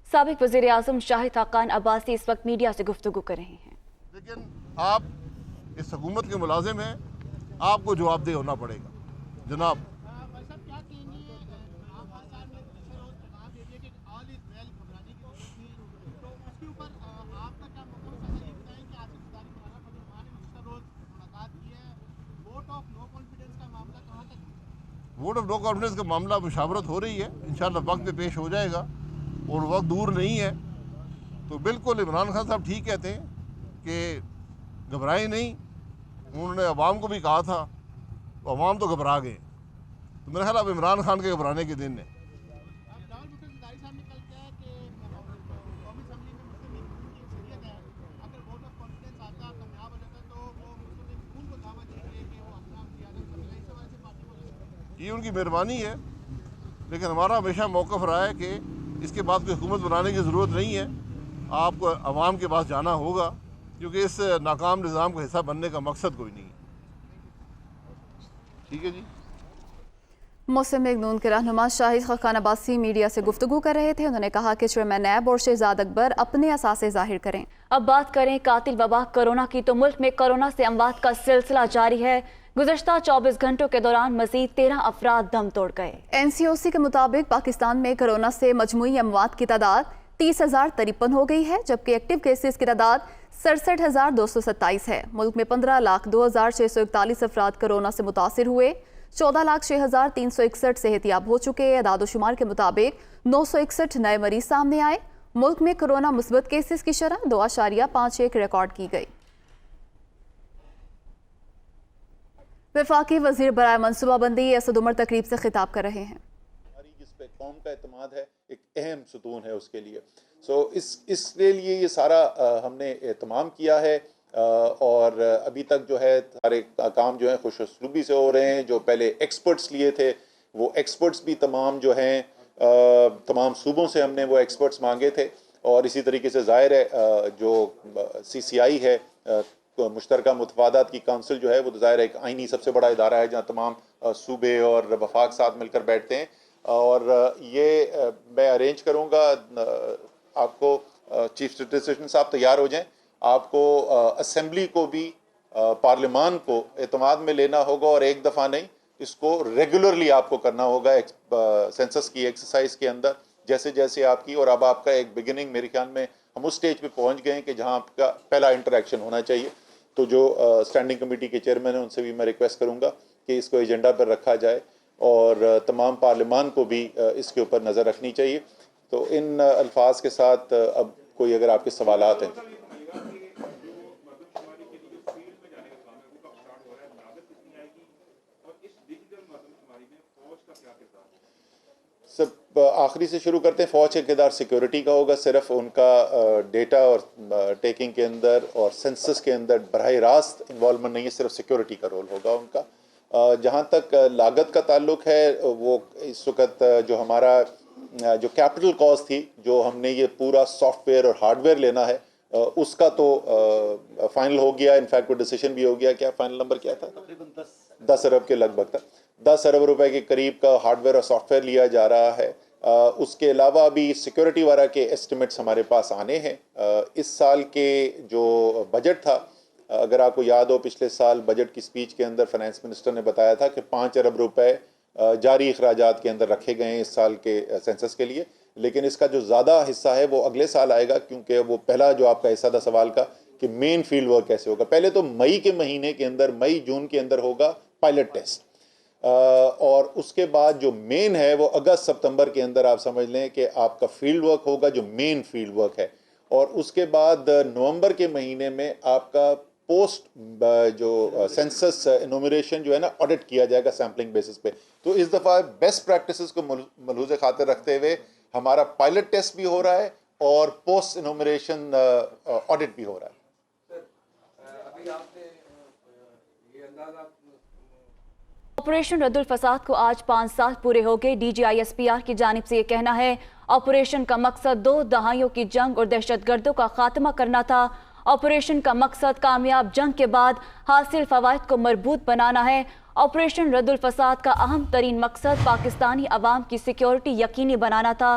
سابق وزیر اعظم شاہد خاقان عباسی اس وقت میڈیا سے گفتگو کر رہے ہیں۔ لیکن آپ اس حکومت کے ملازم ہیں، آپ کو جواب دہ ہونا پڑے گا جناب۔ ووٹ آف نو کانفیڈنس کا معاملہ مشاورت ہو رہی ہے، انشاءاللہ وقت پہ پیش ہو جائے گا اور وقت دور نہیں ہے۔ تو بالکل عمران خان صاحب ٹھیک کہتے ہیں کہ گھبرائیں نہیں، انہوں نے عوام کو بھی کہا تھا، تو عوام تو گھبرا گئے۔ تو میرا خیال اب عمران خان کے گھبرانے کے دن ہیں۔ یہ ان کی مہربانی ہے، لیکن ہمارا ہمیشہ موقف رہا ہے کہ اس کے بعد کوئی حکومت بنانے کی ضرورت نہیں ہے، آپ کو عوام کے پاس جانا ہوگا، کیونکہ اس ناکام نظام کا حصہ بننے کا مقصد کوئی نہیں ہے۔ ٹھیک ہے جی۔ مسلم لیگ نون کے رہنما شاہد خاقان عباسی میڈیا سے گفتگو کر رہے تھے۔ انہوں نے کہا کہ چیئرمین نیب اور شہزاد اکبر اپنے اثاثے ظاہر کریں۔ اب بات کریں قاتل وبا کرونا کی، تو ملک میں کرونا سے اموات کا سلسلہ جاری ہے۔ گزشتہ 24 گھنٹوں کے دوران مزید 13 افراد دم توڑ گئے۔ NCOC کے مطابق پاکستان میں کرونا سے مجموعی اموات کی تعداد 30,053 ہو گئی ہے، جبکہ ایکٹیو کیسز کی تعداد 67,227 ہے۔ ملک میں 15,02,641 افراد کرونا سے متاثر ہوئے، 14,06,361 صحت یاب ہو چکے۔ اعداد و شمار کے مطابق 961 نئے مریض سامنے آئے۔ ملک میں کرونا مثبت کیسز کی شرح 2.51 ریکارڈ کی گئی۔ وفاقی وزیر برائے منصوبہ بندی اسد عمر تقریب سے خطاب کر رہے ہیں۔ جس پہ قوم کا اعتماد ہے، ایک اہم ستون ہے اس کے لیے۔ اس لیے یہ سارا ہم نے اہتمام کیا ہے، اور ابھی تک جو ہے سارے کام جو ہیں خوش اسلوبی سے ہو رہے ہیں۔ جو پہلے ایکسپرٹس لیے تھے، وہ ایکسپرٹس بھی تمام جو ہیں تمام صوبوں سے ہم نے وہ ایکسپرٹس مانگے تھے، اور اسی طریقے سے ظاہر ہے جو CCI ہے، مشترکہ متفادات کی کونسل جو ہے، وہ ظاہر ہے ایک آئینی سب سے بڑا ادارہ ہے جہاں تمام صوبے اور وفاق ساتھ مل کر بیٹھتے ہیں۔ اور یہ میں ارینج کروں گا، آپ کو چیف سٹیزن صاحب تیار ہو جائیں، آپ کو اسمبلی کو بھی پارلیمان کو اعتماد میں لینا ہوگا، اور ایک دفعہ نہیں، اس کو ریگولرلی آپ کو کرنا ہوگا سینسس کی ایکسرسائز کے اندر، جیسے جیسے آپ کی۔ اور اب آپ کا ایک بگننگ میرے خیال میں ہم اس سٹیج پہ پہنچ گئے ہیں کہ جہاں آپ کا پہلا انٹریکشن ہونا چاہیے۔ تو جو اسٹینڈنگ کمیٹی کے چیئرمین ہیں، ان سے بھی میں ریکویسٹ کروں گا کہ اس کو ایجنڈا پر رکھا جائے، اور تمام پارلیمان کو بھی اس کے اوپر نظر رکھنی چاہیے۔ تو ان الفاظ کے ساتھ اب کوئی اگر آپ کے سوالات ہیں۔ سب آخری سے شروع کرتے ہیں۔ فوج کا کردار سیکیورٹی کا ہوگا، صرف ان کا ڈیٹا اور ٹیکنگ کے اندر اور سینسس کے اندر براہ راست انوالومنٹ نہیں ہے، صرف سیکیورٹی کا رول ہوگا ان کا۔ جہاں تک لاگت کا تعلق ہے، وہ اس وقت جو ہمارا جو کیپٹل کاسٹ تھی، جو ہم نے یہ پورا سافٹ ویئر اور ہارڈ ویئر لینا ہے، اس کا تو فائنل ہو گیا، انفیکٹ کوئی ڈیسیشن بھی ہو گیا۔ کیا فائنل نمبر کیا تھا؟ تقریباً 10 ارب کے لگ بھگ تھا۔ 10 ارب روپے کے قریب کا ہارڈ ویئر اور سافٹ ویئر لیا جا رہا ہے۔ اس کے علاوہ بھی سیکیورٹی وغیرہ کے ایسٹیمیٹس ہمارے پاس آنے ہیں۔ اس سال کے جو بجٹ تھا، اگر آپ کو یاد ہو، پچھلے سال بجٹ کی سپیچ کے اندر فائنانس منسٹر نے بتایا تھا کہ 5 ارب روپے جاری اخراجات کے اندر رکھے گئے ہیں اس سال کے سینسس کے لیے، لیکن اس کا جو زیادہ حصہ ہے وہ اگلے سال آئے گا، کیونکہ وہ پہلا جو آپ کا حصہ تھا سوال کا کہ مین فیلڈ ورک کیسے ہوگا۔ پہلے تو مئی کے مہینے کے اندر، مئی جون کے اندر ہوگا پائلٹ ٹیسٹ، اور اس کے بعد جو مین ہے وہ اگست ستمبر کے اندر آپ سمجھ لیں کہ آپ کا فیلڈ ورک ہوگا، جو مین فیلڈ ورک ہے۔ اور اس کے بعد نومبر کے مہینے میں آپ کا پوسٹ جو سینسس انومریشن جو ہے نا، آڈٹ کیا جائے گا سیمپلنگ بیسس پہ۔ تو اس دفعہ بیسٹ پریکٹسز کو ملحوظ خاطر رکھتے ہوئے ہمارا پائلٹ ٹیسٹ بھی ہو رہا ہے اور پوسٹ انومریشن آڈٹ بھی ہو رہا ہے۔ ابھی آپ نے یہ اندازہ آپریشن رد الفساد کو آج 5 سال پورے ہو گئے۔ DGISPR کی جانب سے یہ کہنا ہے آپریشن کا مقصد 2 دہائیوں کی جنگ اور دہشت گردوں کا خاتمہ کرنا تھا۔ آپریشن کا مقصد کامیاب جنگ کے بعد حاصل فوائد کو مربوط بنانا ہے۔ آپریشن رد الفساد کا اہم ترین مقصد پاکستانی عوام کی سیکیورٹی یقینی بنانا تھا۔